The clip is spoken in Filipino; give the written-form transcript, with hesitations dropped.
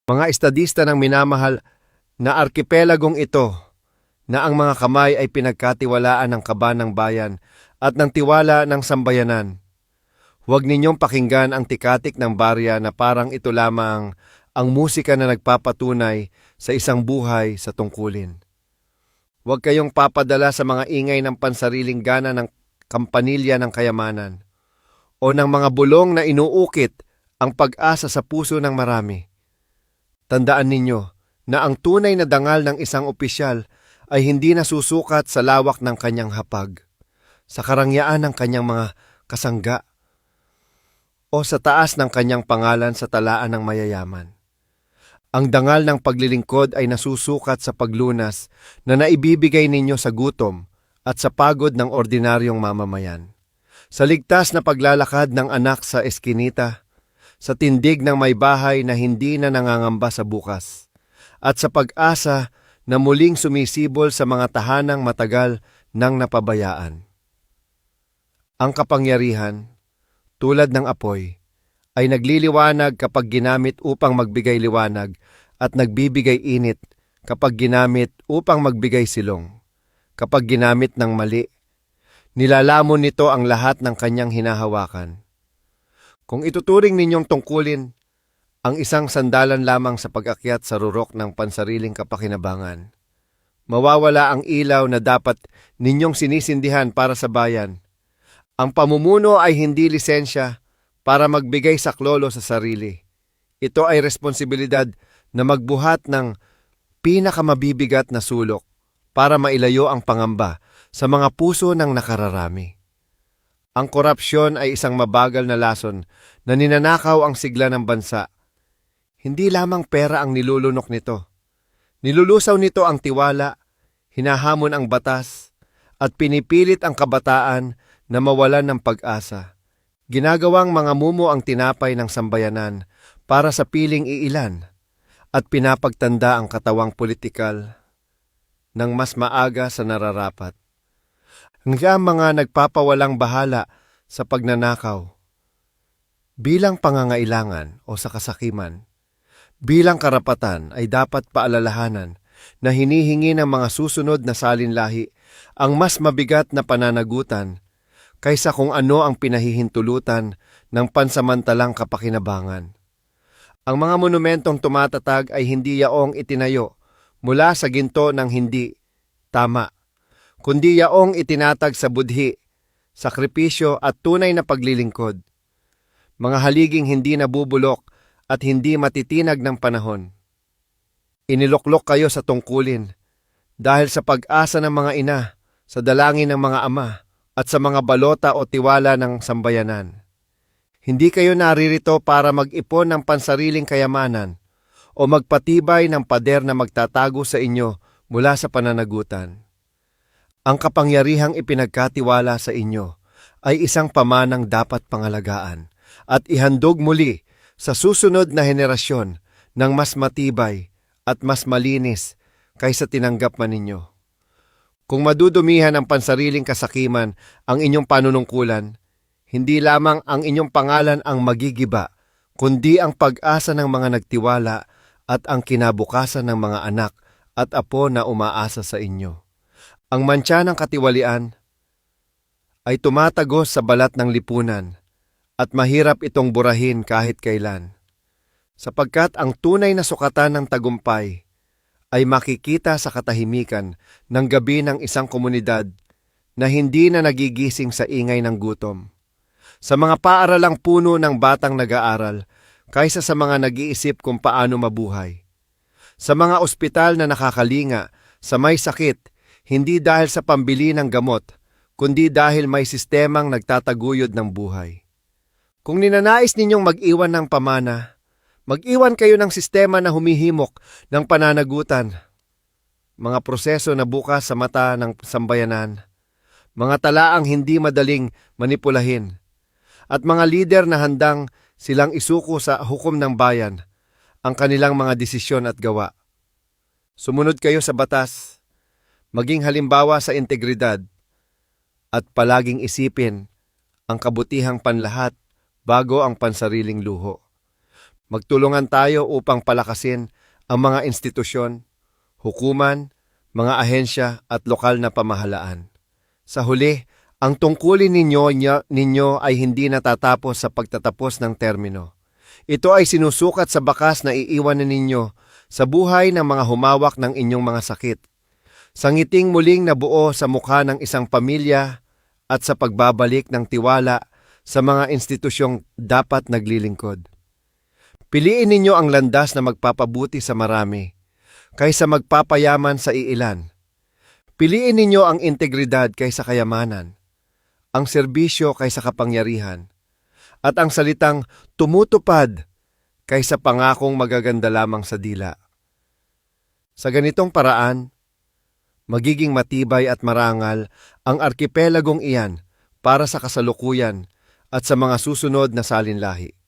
Mga estadista ng minamahal na arkipelagong ito na ang mga kamay ay pinagkatiwalaan ng kaban ng bayan at ng tiwala ng sambayanan. Huwag ninyong pakinggan ang tikatik ng barya na parang ito lamang ang musika na nagpapatunay sa isang buhay sa tungkulin. Huwag kayong papadala sa mga ingay ng pansariling gana ng kampanilya ng kayamanan o ng mga bulong na inuukit ang pag-asa sa puso ng marami. Tandaan ninyo na ang tunay na dangal ng isang opisyal ay hindi nasusukat sa lawak ng kanyang hapag, sa karangyaan ng kanyang mga kasangga, o sa taas ng kanyang pangalan sa talaan ng mayayaman. Ang dangal ng paglilingkod ay nasusukat sa paglunas na naibibigay ninyo sa gutom at sa pagod ng ordinaryong mamamayan. Sa ligtas na paglalakad ng anak sa eskinita, sa tindig ng may bahay na hindi na nangangamba sa bukas, at sa pag-asa na muling sumisibol sa mga tahanang matagal nang napabayaan. Ang kapangyarihan, tulad ng apoy, ay nagliliwanag kapag ginamit upang magbigay liwanag at nagbibigay init kapag ginamit upang magbigay silong. Kapag ginamit ng mali, nilalamon nito ang lahat ng kanyang hinahawakan. Kung ituturing ninyong tungkulin ang isang sandalan lamang sa pag-akyat sa rurok ng pansariling kapakinabangan, mawawala ang ilaw na dapat ninyong sinisindihan para sa bayan. Ang pamumuno ay hindi lisensya para magbigay saklolo sa sarili. Ito ay responsibilidad na magbuhat ng pinakamabibigat na sulok para mailayo ang pangamba sa mga puso ng nakararami. Ang korupsyon ay isang mabagal na lason na ninanakaw ang sigla ng bansa. Hindi lamang pera ang nilulunok nito. Nilulusaw nito ang tiwala, hinahamon ang batas, at pinipilit ang kabataan na mawalan ng pag-asa. Ginagawang mga mumo ang tinapay ng sambayanan para sa piling iilan at pinapagtanda ang katawang politikal ng mas maaga sa nararapat. Hanggang mga nagpapawalang bahala sa pagnanakaw, bilang pangangailangan o sa kasakiman, bilang karapatan ay dapat paalalahanan na hinihingi ng mga susunod na salinlahi ang mas mabigat na pananagutan kaysa kung ano ang pinahihintulutan ng pansamantalang kapakinabangan. Ang mga monumentong tumatatag ay hindi yaong itinayo mula sa ginto ng hindi tama, kundi yaong itinatag sa budhi, sakripisyo at tunay na paglilingkod. Mga haliging hindi nabubulok at hindi matitinag ng panahon. Iniluklok kayo sa tungkulin dahil sa pag-asa ng mga ina, sa dalangin ng mga ama, at sa mga balota o tiwala ng sambayanan. Hindi kayo naririto para mag-ipon ng pansariling kayamanan o magpatibay ng pader na magtatago sa inyo mula sa pananagutan. Ang kapangyarihang ipinagkatiwala sa inyo ay isang pamanang dapat pangalagaan at ihandog muli sa susunod na henerasyon ng mas matibay at mas malinis kaysa tinanggap man ninyo. Kung madudumihan ang pansariling kasakiman ang inyong panunungkulan, hindi lamang ang inyong pangalan ang magigiba, kundi ang pag-asa ng mga nagtiwala at ang kinabukasan ng mga anak at apo na umaasa sa inyo. Ang mantsa ng katiwalian ay tumatagos sa balat ng lipunan at mahirap itong burahin kahit kailan. Sapagkat ang tunay na sukatan ng tagumpay ay makikita sa katahimikan ng gabi ng isang komunidad na hindi na nagigising sa ingay ng gutom. Sa mga paaralang puno ng batang nag-aaral kaysa sa mga nag-iisip kung paano mabuhay. Sa mga ospital na nakakalinga sa may sakit, hindi dahil sa pambili ng gamot, kundi dahil may sistemang nagtataguyod ng buhay. Kung ninanais ninyong mag-iwan ng pamana, mag-iwan kayo ng sistema na humihimok ng pananagutan. Mga proseso na bukas sa mata ng sambayanan, mga talaang hindi madaling manipulahin, at mga lider na handang silang isuko sa hukom ng bayan ang kanilang mga desisyon at gawa. Sumunod kayo sa batas, maging halimbawa sa integridad, at palaging isipin ang kabutihang panlahat bago ang pansariling luho. Magtulungan tayo upang palakasin ang mga institusyon, hukuman, mga ahensya at lokal na pamahalaan. Sa huli, ang tungkulin ninyo ay hindi natatapos sa pagtatapos ng termino. Ito ay sinusukat sa bakas na iiwanan ninyo sa buhay ng mga humawak ng inyong mga sakit, sa ngiting muling nabuo sa mukha ng isang pamilya at sa pagbabalik ng tiwala sa mga institusyong dapat naglilingkod. Piliin ninyo ang landas na magpapabuti sa marami kaysa magpapayaman sa iilan. Piliin ninyo ang integridad kaysa kayamanan, ang serbisyo kaysa kapangyarihan, at ang salitang tumutupad kaysa pangakong magaganda lamang sa dila. Sa ganitong paraan, magiging matibay at marangal ang arkipelagong iyan para sa kasalukuyan at sa mga susunod na salinlahi.